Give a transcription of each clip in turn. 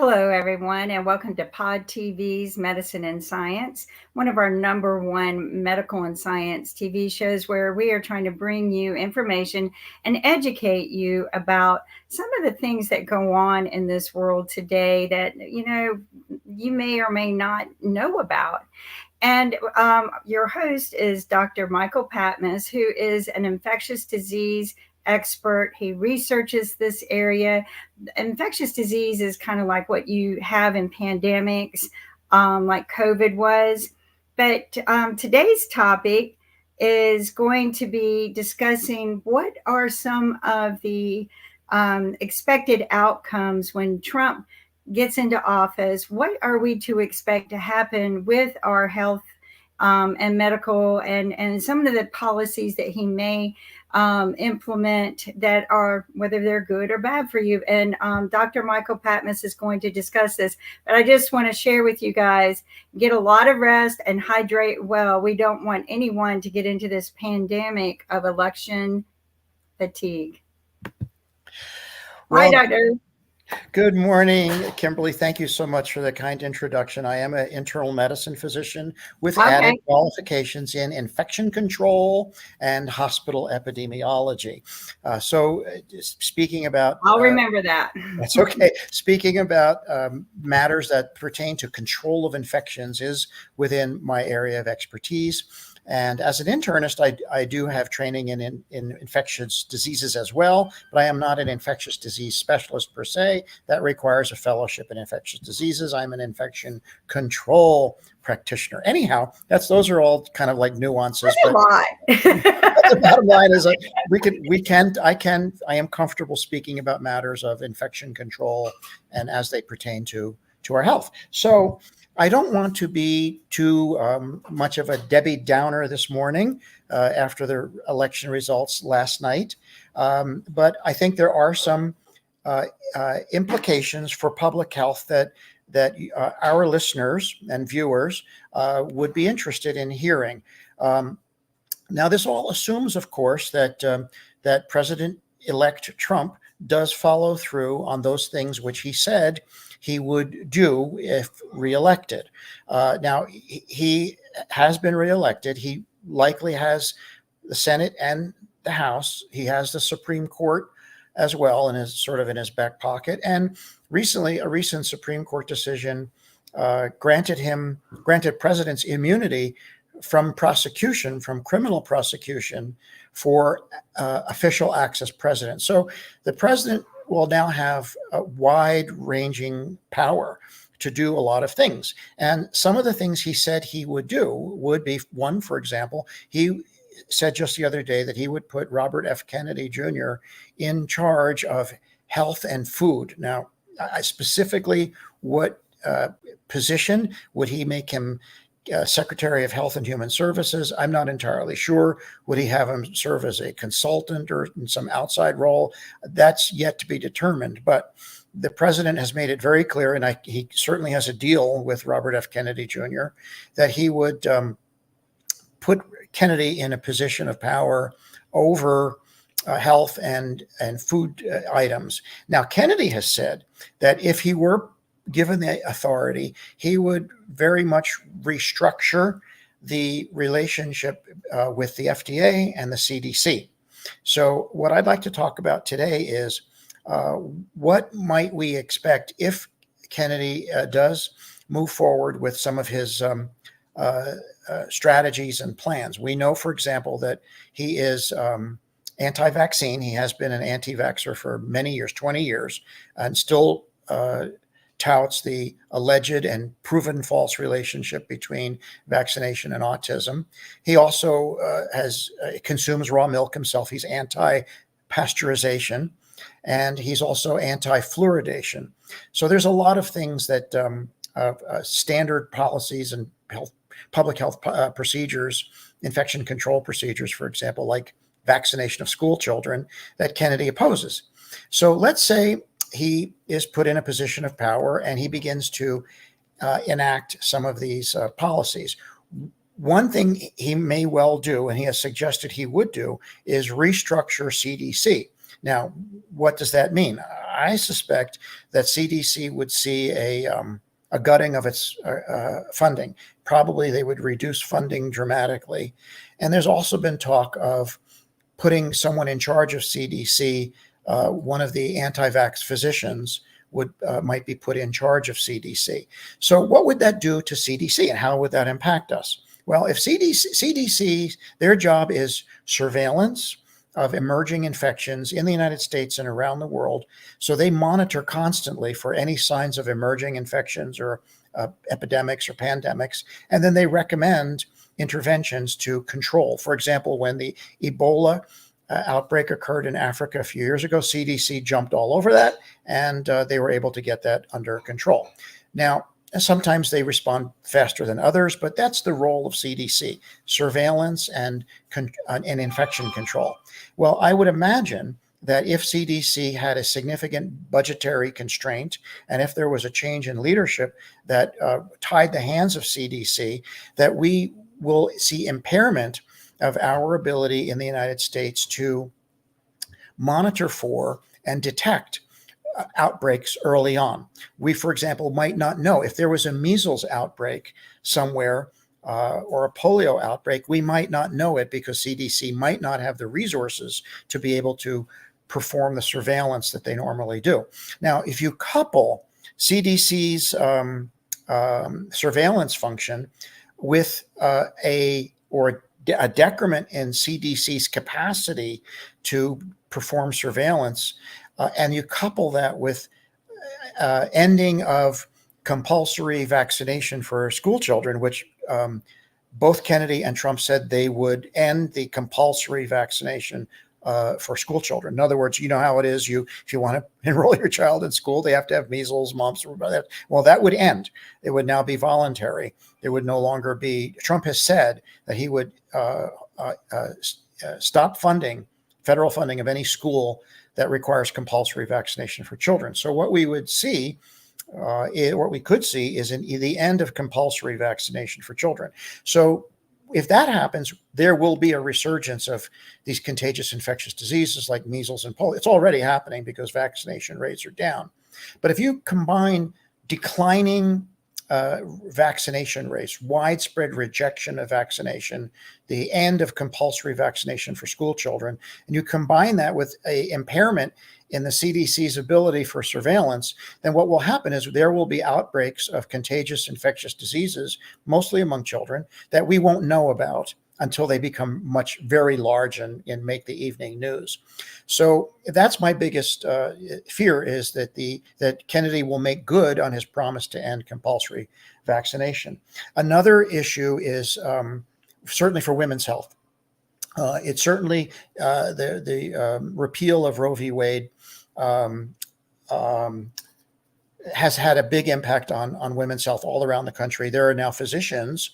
Hello, everyone, and welcome to Pod TV's Medicine and Science, one of our number one medical and science TV shows where we are trying to bring you information and educate you about some of the things that go on in this world today that, you may or may not know about. And your host is Dr. Michael Patmas, who is an infectious disease expert. He researches this area. Infectious disease is kind of like what you have in pandemics, like COVID was. But today's topic is going to be discussing what are some of the expected outcomes when Trump gets into office. What are we to expect to happen with our health and medical and some of the policies that he may implement that are, whether they're good or bad for you. And Dr. Michael Patmas is going to discuss this. But I just want to share with you guys, get a lot of rest and hydrate well. We don't want anyone to get into this pandemic of election fatigue. Well, Hi, Doctor. Good morning, Kimberly. Thank you so much for the kind introduction. I am an internal medicine physician with added qualifications in infection control and hospital epidemiology. Speaking about... I'll remember that. That's okay. Speaking about matters that pertain to control of infections is within my area of expertise. And as an internist, I do have training in infectious diseases as well, but I am not an infectious disease specialist per se. That requires a fellowship in infectious diseases. I'm an infection control practitioner. Anyhow, those are all kind of like nuances. That's a lot. The bottom line is I am comfortable speaking about matters of infection control and as they pertain to our health. So I don't want to be too much of a Debbie Downer this morning after the election results last night. But I think there are some implications for public health that our listeners and viewers would be interested in hearing. Now, this all assumes, of course, that President-elect Trump does follow through on those things which he said he would do if reelected. Now, he has been reelected. He likely has the Senate and the House. He has the Supreme Court as well in his back pocket. And recently, a recent Supreme Court decision granted presidents immunity from prosecution, from criminal prosecution for official acts as president. So the president will now have a wide-ranging power to do a lot of things. And some of the things he said he would do would be, one, for example, he said just the other day that he would put Robert F. Kennedy Jr. in charge of health and food. Now, specifically, what position would he make him? Secretary of Health and Human Services? I'm not entirely sure. Would he have him serve as a consultant or in some outside role? That's yet to be determined. But the president has made it very clear, and he certainly has a deal with Robert F. Kennedy Jr., that he would put Kennedy in a position of power over health and food items. Now, Kennedy has said that if he were given the authority, he would very much restructure the relationship with the FDA and the CDC. So what I'd like to talk about today is what might we expect if Kennedy does move forward with some of his strategies and plans. We know, for example, that he is anti-vaccine. He has been an anti-vaxxer for many years, 20 years, and still touts the alleged and proven false relationship between vaccination and autism. He also consumes raw milk himself. He's anti-pasteurization, and he's also anti-fluoridation. So there's a lot of things that standard policies and public health procedures, infection control procedures, for example, like vaccination of school children, that Kennedy opposes. So let's say he is put in a position of power and he begins to enact some of these policies. One thing he may well do, and he has suggested he would do, is restructure CDC. Now, what does that mean? I suspect that CDC would see a gutting of its funding. Probably they would reduce funding dramatically. And there's also been talk of putting someone in charge of CDC, one of the anti-vax physicians might be put in charge of CDC. So what would that do to CDC, and how would that impact us? Well, if CDC, their job is surveillance of emerging infections in the United States and around the world. So they monitor constantly for any signs of emerging infections or epidemics or pandemics, and then they recommend interventions to control. For example, when the Ebola outbreak occurred in Africa a few years ago, CDC jumped all over that, and they were able to get that under control. Now, sometimes they respond faster than others, but that's the role of CDC: surveillance and infection control. Well, I would imagine that if CDC had a significant budgetary constraint, and if there was a change in leadership that tied the hands of CDC, that we will see impairment of our ability in the United States to monitor for and detect outbreaks early on. We, for example, might not know if there was a measles outbreak somewhere or a polio outbreak. We might not know it because CDC might not have the resources to be able to perform the surveillance that they normally do. Now, if you couple CDC's surveillance function with a decrement in CDC's capacity to perform surveillance, and you couple that with ending of compulsory vaccination for school children, which both Kennedy and Trump said they would end the compulsory vaccination for school children. In other words, you know how it is. If you want to enroll your child in school, they have to have measles, mumps, that. Well, that would end. It would now be voluntary. It would no longer be. Trump has said that he would stop federal funding of any school that requires compulsory vaccination for children. So what we would see, what we could see, is the end of compulsory vaccination for children. So if that happens, there will be a resurgence of these contagious infectious diseases like measles and polio. It's already happening because vaccination rates are down. But if you combine declining vaccination rates, widespread rejection of vaccination, the end of compulsory vaccination for school children, and you combine that with an impairment in the CDC's ability for surveillance, then what will happen is there will be outbreaks of contagious infectious diseases, mostly among children, that we won't know about until they become very large and make the evening news. So that's my biggest fear, is that Kennedy will make good on his promise to end compulsory vaccination. Another issue is certainly for women's health. It's certainly the repeal of Roe v. Wade has had a big impact on women's health all around the country. There are now physicians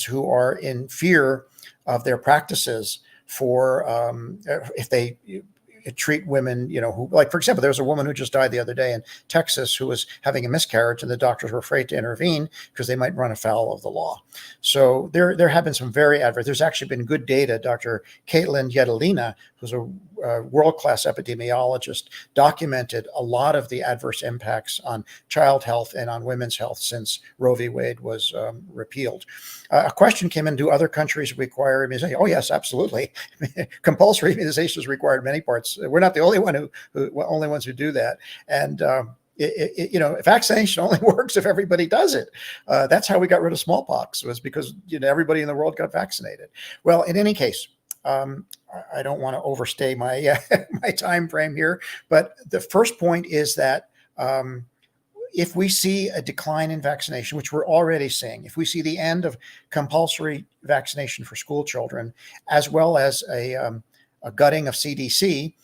who are in fear of their practices for if they treat women, who, like, for example, there was a woman who just died the other day in Texas who was having a miscarriage, and the doctors were afraid to intervene because they might run afoul of the law. So there have been some very adverse. There's actually been good data. Dr. Caitlin Yedalina, who's a world-class epidemiologist, documented a lot of the adverse impacts on child health and on women's health since Roe v. Wade was repealed. A question came in: do other countries require immunization? Oh, yes, absolutely. Compulsory immunization is required in many parts. We're not the only ones who do that. And vaccination only works if everybody does it. That's how we got rid of smallpox, was because everybody in the world got vaccinated. Well, in any case, I don't want to overstay my my time frame here, but the first point is that if we see a decline in vaccination, which we're already seeing, if we see the end of compulsory vaccination for school children, as well as a gutting of CDC,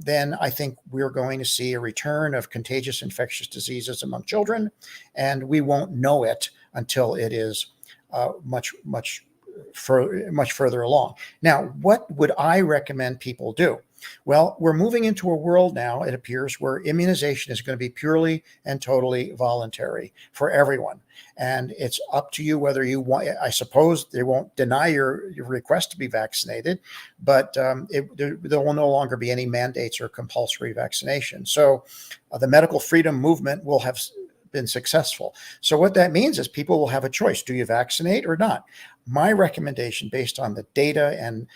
then I think we're going to see a return of contagious infectious diseases among children, and we won't know it until it is much further along. Now, what would I recommend people do? Well, we're moving into a world now, it appears, where immunization is going to be purely and totally voluntary for everyone. And it's up to you whether you want. I suppose they won't deny your request to be vaccinated, but there will no longer be any mandates or compulsory vaccination. So the medical freedom movement will have been successful. So what that means is people will have a choice: do you vaccinate or not? My recommendation, based on the data and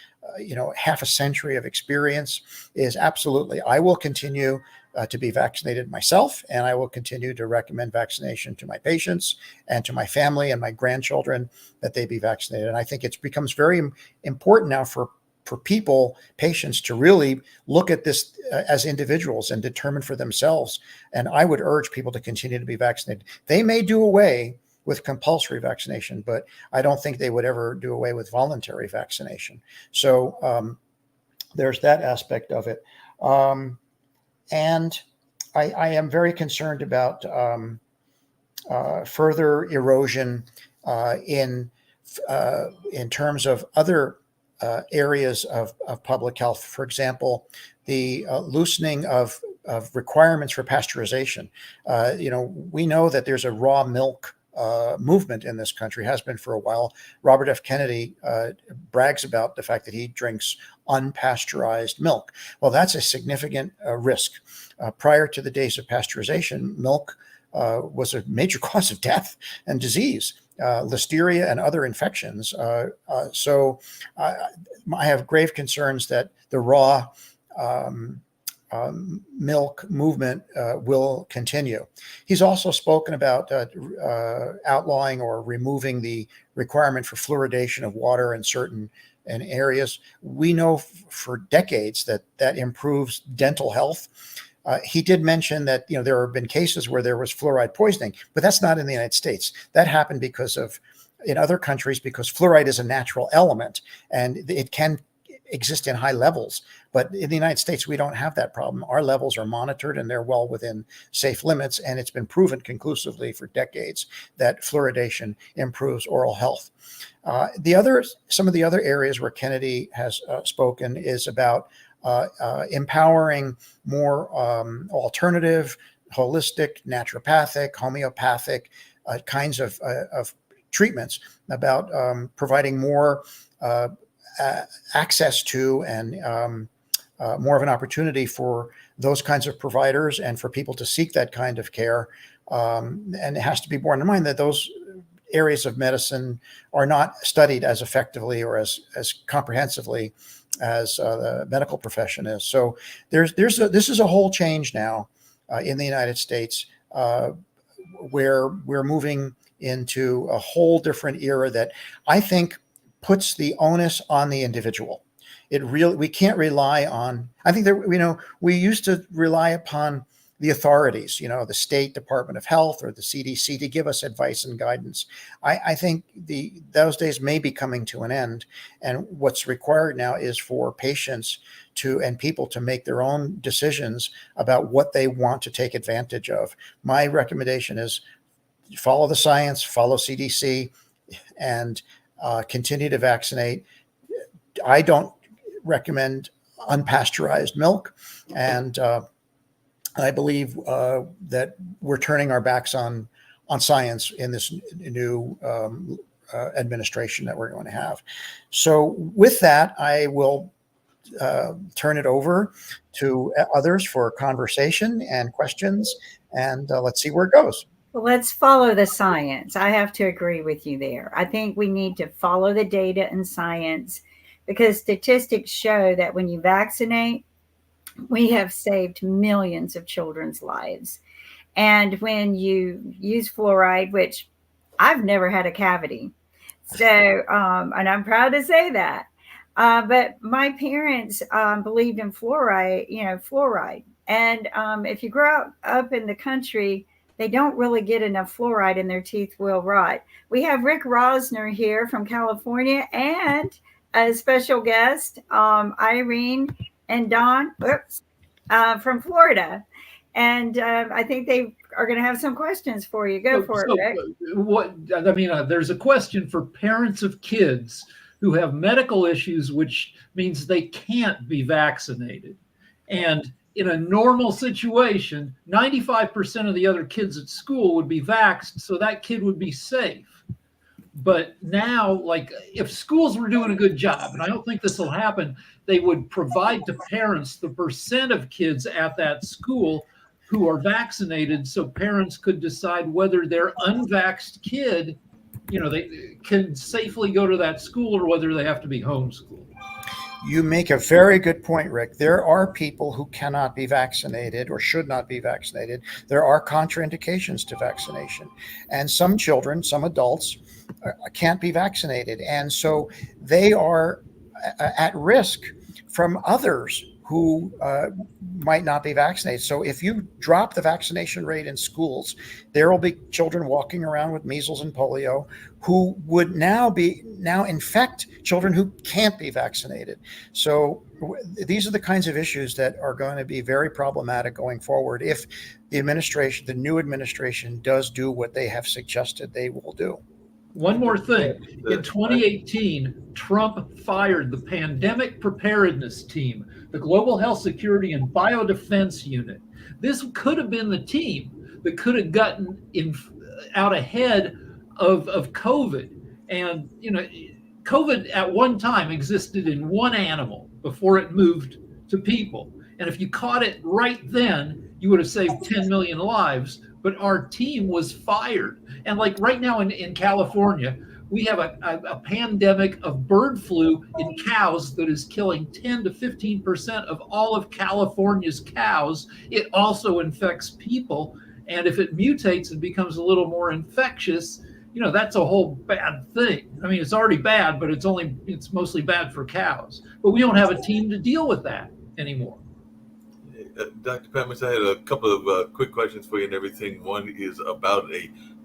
half a century of experience, is absolutely. I will continue to be vaccinated myself, and I will continue to recommend vaccination to my patients and to my family and my grandchildren, that they be vaccinated. And I think it becomes very important now for people, patients, to really look at this as individuals and determine for themselves. And I would urge people to continue to be vaccinated. They may do away with compulsory vaccination, but I don't think they would ever do away with voluntary vaccination. So there's that aspect of it. And I am very concerned about further erosion in terms of other areas of public health. For example, the loosening of requirements for pasteurization. We know that there's a raw milk movement in this country, has been for a while. Robert F. Kennedy brags about the fact that he drinks unpasteurized milk. Well, that's a significant risk. Prior to the days of pasteurization, milk was a major cause of death and disease, listeria and other infections. So I have grave concerns that the raw milk movement will continue. He's also spoken about outlawing or removing the requirement for fluoridation of water in certain areas. We know for decades that improves dental health. He did mention that there have been cases where there was fluoride poisoning, but that's not in the United States. That happened in other countries, because fluoride is a natural element and it can exist in high levels. But in the United States, we don't have that problem. Our levels are monitored and they're well within safe limits. And it's been proven conclusively for decades that fluoridation improves oral health. Some of the other areas where Kennedy has spoken is about empowering more alternative, holistic, naturopathic, homeopathic kinds of treatments, about providing more access to and more of an opportunity for those kinds of providers and for people to seek that kind of care. And it has to be borne in mind that those areas of medicine are not studied as effectively or as comprehensively as the medical profession is. So this is a whole change now in the United States, where we're moving into a whole different era that I think puts the onus on the individual. We can't rely on. I think that we used to rely upon the authorities, the State Department of Health or the CDC, to give us advice and guidance. I think those days may be coming to an end, and what's required now is for patients and people to make their own decisions about what they want to take advantage of. My recommendation is follow the science, follow CDC, and continue to vaccinate. I don't recommend unpasteurized milk, and I believe that we're turning our backs on science in this new administration that we're going to have. So with that, I will turn it over to others for conversation and questions, and let's see where it goes. Well, let's follow the science. I have to agree with you there. I think we need to follow the data and science, because statistics show that when you vaccinate, we have saved millions of children's lives. And when you use fluoride, which I've never had a cavity, so and I'm proud to say that. But my parents believed in fluoride. And if you grow up in the country, they don't really get enough fluoride and their teeth will rot. We have Rick Rosner here from California and a special guest, Irene and Don, from Florida. And I think they are going to have some questions for you. Go for it, Rick. There's a question for parents of kids who have medical issues, which means they can't be vaccinated. And in a normal situation, 95% of the other kids at school would be vaxxed, so that kid would be safe. But now, like, if schools were doing a good job, and I don't think this will happen, they would provide to parents the percent of kids at that school who are vaccinated, so parents could decide whether their unvaxxed kid, they can safely go to that school or whether they have to be homeschooled. You make a very good point, Rick. There are people who cannot be vaccinated or should not be vaccinated. There are contraindications to vaccination. And some children, some adults, can't be vaccinated. And so they are at risk from others who might not be vaccinated. So if you drop the vaccination rate in schools, there will be children walking around with measles and polio who would now infect children who can't be vaccinated. So these are the kinds of issues that are going to be very problematic going forward if the new administration does do what they have suggested they will do. One more thing. In 2018, Trump fired the Pandemic Preparedness Team, the Global Health Security and Biodefense Unit. This could have been the team that could have gotten out ahead of COVID. And, COVID at one time existed in one animal before it moved to people. And if you caught it right then, you would have saved 10 million lives. But our team was fired. And like right now in California, we have a pandemic of bird flu in cows that is killing 10 to 15% of all of California's cows. It also infects people. And if it mutates and becomes a little more infectious, that's a whole bad thing. I mean, it's already bad, but it's mostly bad for cows. But we don't have a team to deal with that anymore. Dr. Patmas, I had a couple of quick questions for you and everything. One is about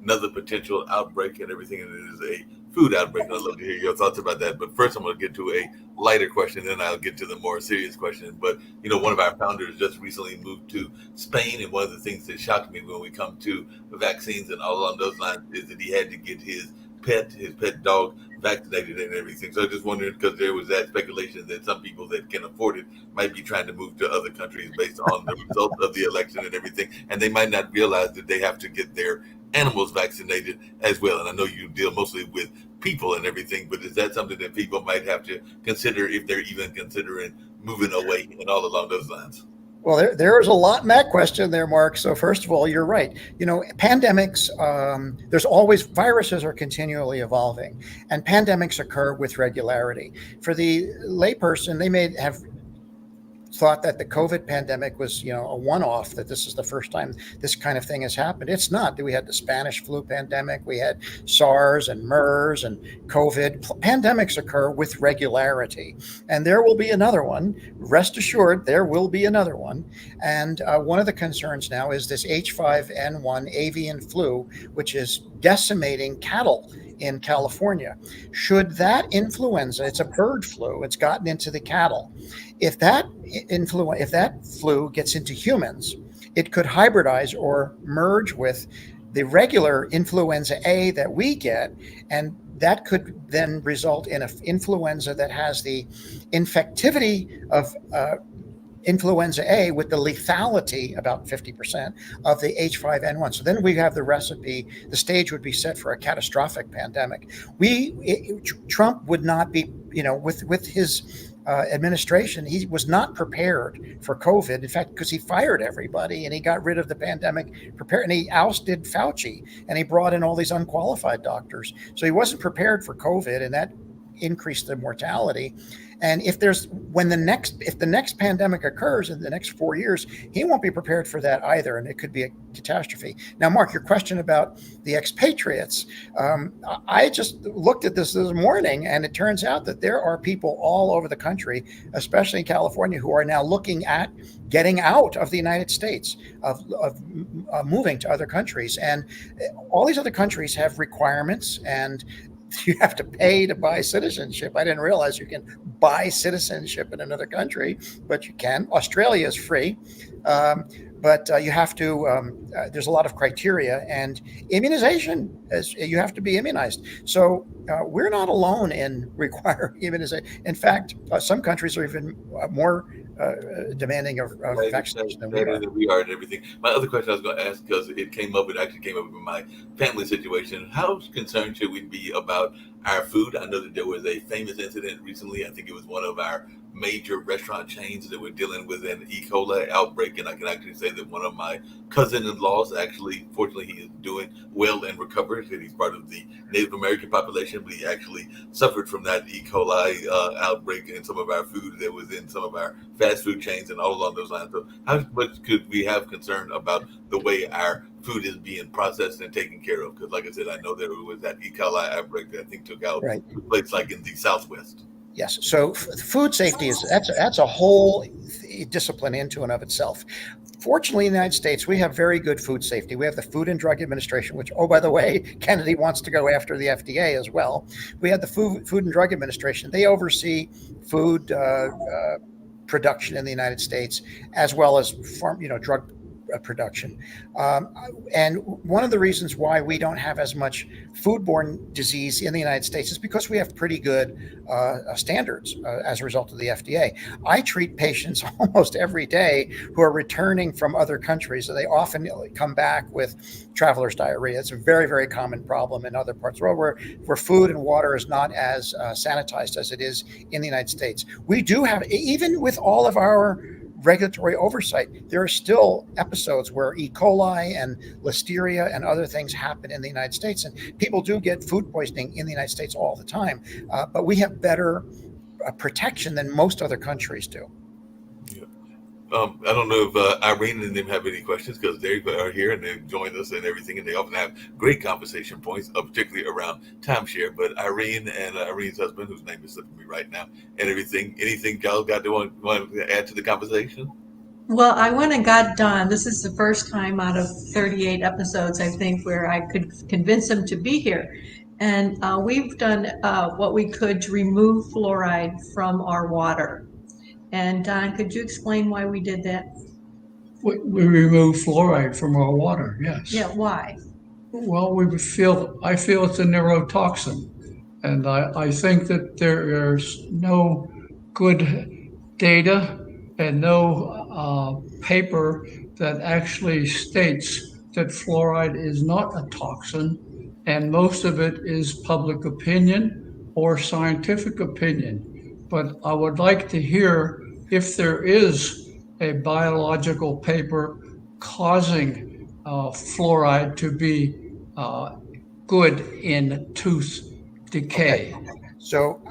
another potential outbreak and everything, and it is a food outbreak. I'd love to hear your thoughts about that. But first, I'm going to get to a lighter question, then I'll get to the more serious question. But, one of our founders just recently moved to Spain, and one of the things that shocked me when we come to vaccines and all along those lines is that he had to get his pet dog vaccinated and everything. So I just wondered, because there was that speculation that some people that can afford it might be trying to move to other countries based on the results of the election and everything, and they might not realize that they have to get their animals vaccinated as well. And I know you deal mostly with people and everything, but is that something that people might have to consider if they're even considering moving away and all along those lines? Well, there is a lot in that question there, Mark. So first of all, you're right. Pandemics, there's always, viruses are continually evolving, and pandemics occur with regularity. For the layperson, they may have thought that the COVID pandemic was, a one-off, that this is the first time this kind of thing has happened. It's not. We had the Spanish flu pandemic, we had SARS and MERS and COVID. Pandemics occur with regularity, and there will be another one. Rest assured, there will be another one. And one of the concerns now is this H5N1 avian flu, which is decimating cattle in California. Should that influenza, it's a bird flu, it's gotten into the cattle. If that flu gets into humans, it could hybridize or merge with the regular influenza A that we get, and that could then result in an influenza that has the infectivity of influenza A with the lethality, about 50%, of the H5N1. So then we have the recipe, the stage would be set for a catastrophic pandemic. Trump would not be, with his administration, he was not prepared for COVID. In fact, because he fired everybody and he got rid of the pandemic prepared, and he ousted Fauci and he brought in all these unqualified doctors. So he wasn't prepared for COVID, and that increased the mortality. And if the next pandemic occurs in the next 4 years, he won't be prepared for that either, and it could be a catastrophe. Now, Mark, your question about the expatriates, I just looked at this morning, and it turns out that there are people all over the country, especially in California, who are now looking at getting out of the United States, of moving to other countries. And all these other countries have requirements, and you have to pay to buy citizenship. I didn't realize you can buy citizenship in another country, but you can. Australia is free. but you have to. There's a lot of criteria, and immunization. As you have to be immunized. So we're not alone in requiring immunization. In fact, some countries are even more demanding of vaccination than we are. Than we are and everything. My other question I was going to ask, because it actually came up in my family situation. How concerned should we be about our food? I know that there was a famous incident recently. I think it was one of our major restaurant chains that were dealing with an E. coli outbreak, and I can actually say that one of my cousin-in-laws, actually, fortunately, he is doing well and recovered. He's part of the Native American population, but he actually suffered from that E. coli outbreak in some of our food that was in some of our fast food chains and all along those lines. So how much could we have concern about the way our food is being processed and taken care of? Because like I said, I know there was that E. coli outbreak that I think took place like in the Southwest. Yes. So food safety that's a whole discipline into and of itself. Fortunately, in the United States, we have very good food safety. We have the Food and Drug Administration, which, oh, by the way, Kennedy wants to go after the FDA as well. We have the Food and Drug Administration. They oversee food production in the United States, as well as drug production. And one of the reasons why we don't have as much foodborne disease in the United States is because we have pretty good standards as a result of the FDA. I treat patients almost every day who are returning from other countries. So they often come back with traveler's diarrhea. It's a very, very common problem in other parts of the world where food and water is not as sanitized as it is in the United States. We do have, even with all of our regulatory oversight, there are still episodes where E. coli and listeria and other things happen in the United States, and people do get food poisoning in the United States all the time. But we have better protection than most other countries do. Yeah. I don't know if Irene and them have any questions, because they are here and they've joined us and everything, and they often have great conversation points, particularly around timeshare. But Irene and Irene's husband, whose name is slipping me right now, and everything, anything y'all got to want to add to the conversation? Well, I went and got Don. This is the first time out of 38 episodes, I think, where I could convince him to be here. And we've done what we could to remove fluoride from our water. And Don, could you explain why we did that? We remove fluoride from our water, yes. Yeah, why? Well, I feel it's a neurotoxin. And I think that there's no good data and no paper that actually states that fluoride is not a toxin. And most of it is public opinion or scientific opinion. But I would like to hear if there is a biological paper causing fluoride to be good in tooth decay. Okay. So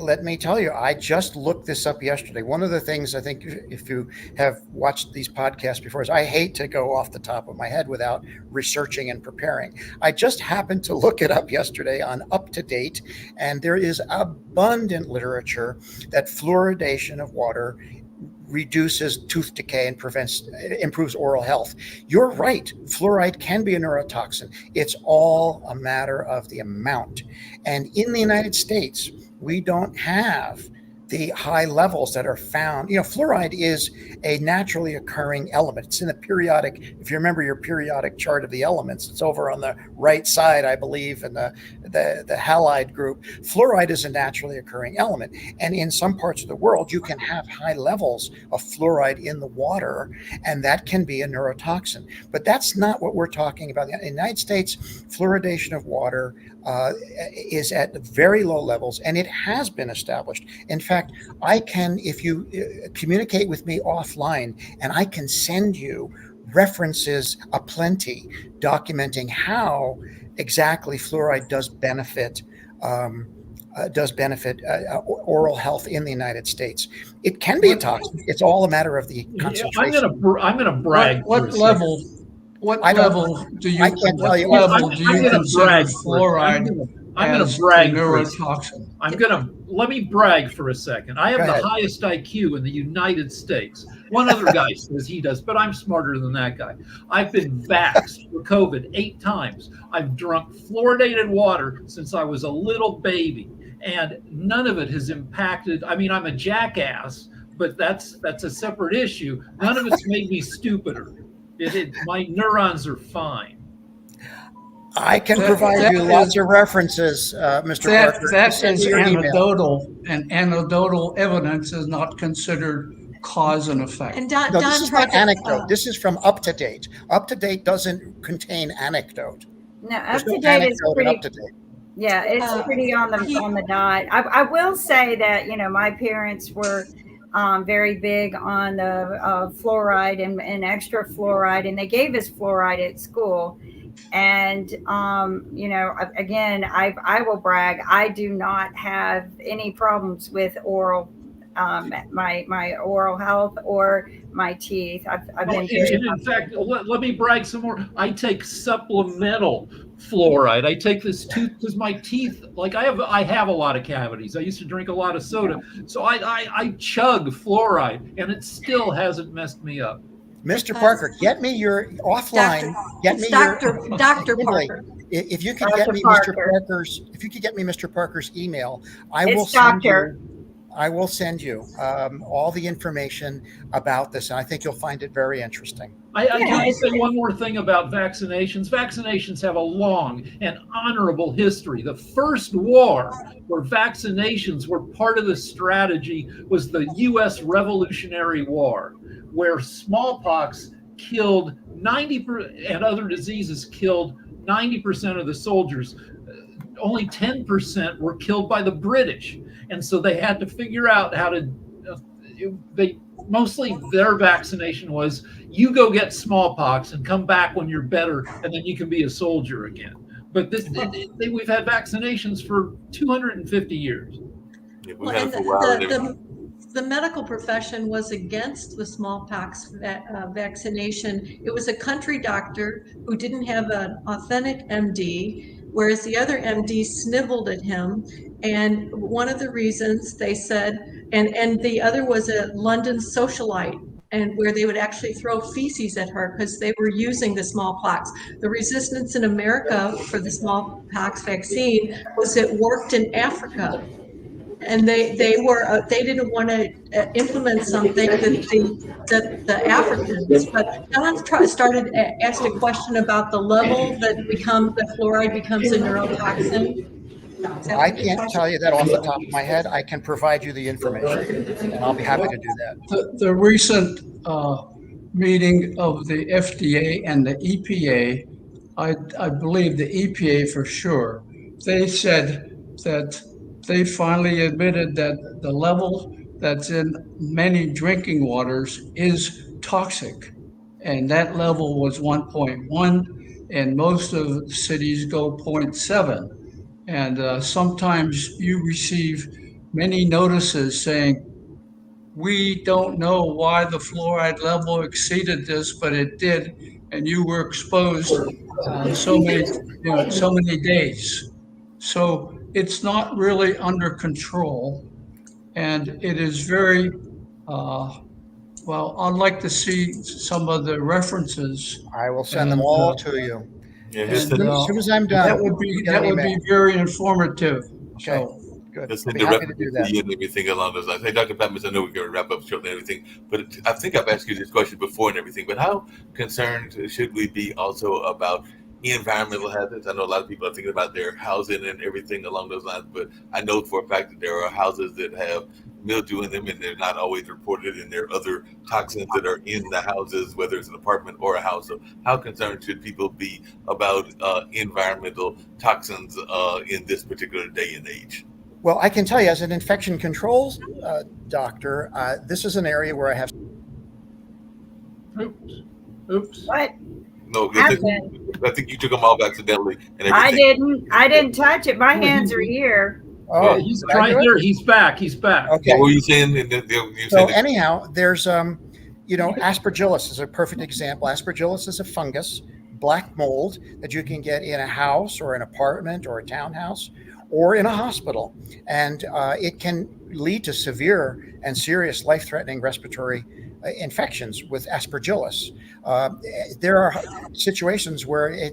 let me tell you, I just looked this up yesterday. One of the things I think, if you have watched these podcasts before, is I hate to go off the top of my head without researching and preparing. I just happened to look it up yesterday on Up to Date, and there is abundant literature that fluoridation of water reduces tooth decay and improves oral health. You're right. Fluoride can be a neurotoxin. It's all a matter of the amount. And in the United States, we don't have the high levels that are found. Fluoride is a naturally occurring element. It's in the periodic, if you remember your periodic chart of the elements, it's over on the right side, I believe, in the halide group. Fluoride is a naturally occurring element. And in some parts of the world, you can have high levels of fluoride in the water, and that can be a neurotoxin. But that's not what we're talking about. In the United States, fluoridation of water is at very low levels, and it has been established. In fact, I can, if you communicate with me offline, and I can send you references aplenty documenting how exactly fluoride does benefit oral health in the United States. It can be a toxin. It's all a matter of the concentration. I'm gonna brag. What level? What level do you? I can't tell you. What level do you consider fluoride I'm going as to brag a neurotoxin? Let me brag for a second. I have the highest IQ in the United States. One other guy says he does, but I'm smarter than that guy. I've been vaxxed for COVID 8 times. I've drunk fluoridated water since I was a little baby, and none of it has impacted. I mean, I'm a jackass, but that's a separate issue. None of it's made me stupider. My neurons are fine. I can That- provide that you is- lots of references, Mr. Parker. That Send is me your email. anecdotal, and anecdotal evidence is not considered cause and effect. And Don, No, this Don is tried not to, anecdote. This is from up to date. Up to date doesn't contain anecdote. No, up There's to no date is anecdote in pretty. up to date. Yeah, it's pretty on the dot. I will say that my parents were very big on the fluoride and extra fluoride, and they gave us fluoride at school. And again, I will brag. I do not have any problems with oral, my oral health or my teeth. I've been very And in fact, let me brag some more. I take supplemental fluoride. I take this tooth because my teeth, like I have a lot of cavities. I used to drink a lot of soda, so I chug fluoride, and it still hasn't messed me up. Mr. Parker, get me your offline. Get me Dr. your Dr. Kinley, Parker. If you could Dr. get me Parker. Mr. Parker's, if you could get me Mr. Parker's email, I will It's send doctor. you. I will send you all the information about this, and I think you'll find it very interesting. I can I say one more thing about vaccinations. Vaccinations have a long and honorable history. The first war where vaccinations were part of the strategy was the U.S. Revolutionary War, where smallpox killed 90% and other diseases killed 90% of the soldiers. Only 10% were killed by the British. And so they had to figure out how to, mostly their vaccination was, you go get smallpox and come back when you're better, and then you can be a soldier again. But we've had vaccinations for 250 years. Yeah, we've Well, had and it for a while. and everything. the medical profession was against the smallpox vaccination. It was a country doctor who didn't have an authentic MD, whereas the other MD snivelled at him. And one of the reasons they said, and the other was a London socialite, and where they would actually throw feces at her because they were using the smallpox. The resistance in America for the smallpox vaccine was it worked in Africa. And they didn't want to implement something that the Africans. But John asked a question about the level that the fluoride becomes a neurotoxin. I can't tell you that off the top of my head. I can provide you the information, and I'll be happy to do that. The recent meeting of the FDA and the EPA, I believe the EPA for sure, they said that they finally admitted that the level that's in many drinking waters is toxic. And that level was 1.1, and most of the cities go 0.7. And sometimes you receive many notices saying, we don't know why the fluoride level exceeded this, but it did, and you were exposed so many days. So it's not really under control, and it is very well. I'd like to see some of the references. I will send them all to you. Yeah, And, As soon as I'm done, that would be very informative. okay. So, Good. Let's I'll send be the happy to do references to you that. and everything along those lines. Hey, Dr. Patmas, I know we're going to wrap up shortly and everything, but I think I've asked you this question before and everything, but how concerned should we be also about environmental hazards? I know a lot of people are thinking about their housing and everything along those lines, but I know for a fact that there are houses that have mildew in them and they're not always reported, and there are other toxins that are in the houses, whether it's an apartment or a house. So how concerned should people be about environmental toxins in this particular day and age? Well, I can tell you, as an infection controls doctor, this is an area where I have. Oops. What? No, I think you took them off accidentally and everything. I didn't touch it. My hands are here. Oh, He's did I right do it? here. He's back. He's back. Okay. What were you saying? So anyhow, there's aspergillus is a perfect example. Aspergillus is a fungus, black mold that you can get in a house or an apartment or a townhouse or in a hospital, and it can lead to severe and serious life-threatening respiratory infections with aspergillus. There are situations where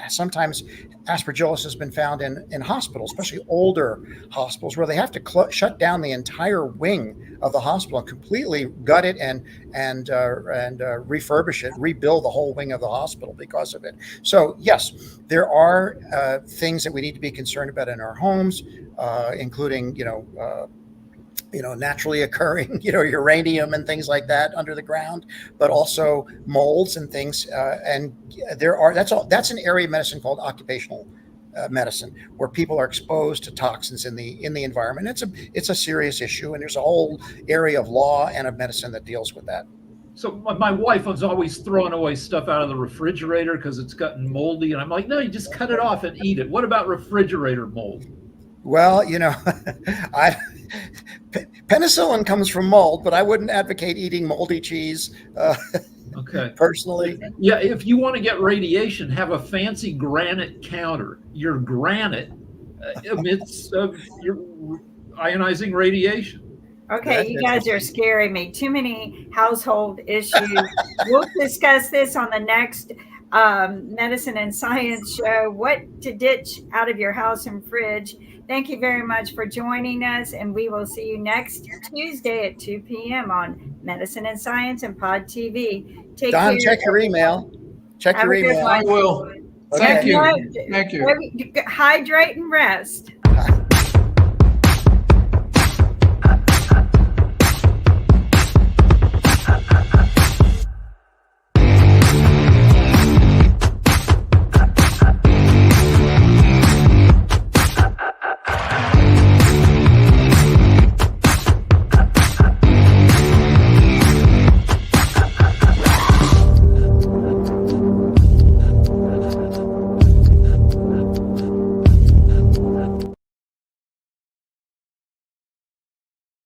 sometimes aspergillus has been found in hospitals, especially older hospitals, where they have to shut down the entire wing of the hospital and completely gut it and refurbish it, rebuild the whole wing of the hospital because of it. So yes, there are things that we need to be concerned about in our homes, including naturally occurring, uranium and things like that under the ground, but also molds and things. And that's an area of medicine called occupational medicine, where people are exposed to toxins in the environment. It's a serious issue, and there's a whole area of law and of medicine that deals with that. So my wife was always throwing away stuff out of the refrigerator because it's gotten moldy, and I'm like, no, you just cut it off and eat it. What about refrigerator mold? Well, penicillin comes from mold, but I wouldn't advocate eating moldy cheese. Okay. Personally. Yeah, if you want to get radiation, have a fancy granite counter. Your granite emits your ionizing radiation. Okay, you guys are scaring me. Too many household issues. We'll discuss this on the next Medicine and Science show, what to ditch out of your house and fridge. Thank you very much for joining us, and we will see you next Tuesday at 2 p.m. on Medicine and Science and Pod TV. Take Don, care. check your email. Check your email. I will. Thank you. Thank you. Hydrate and rest.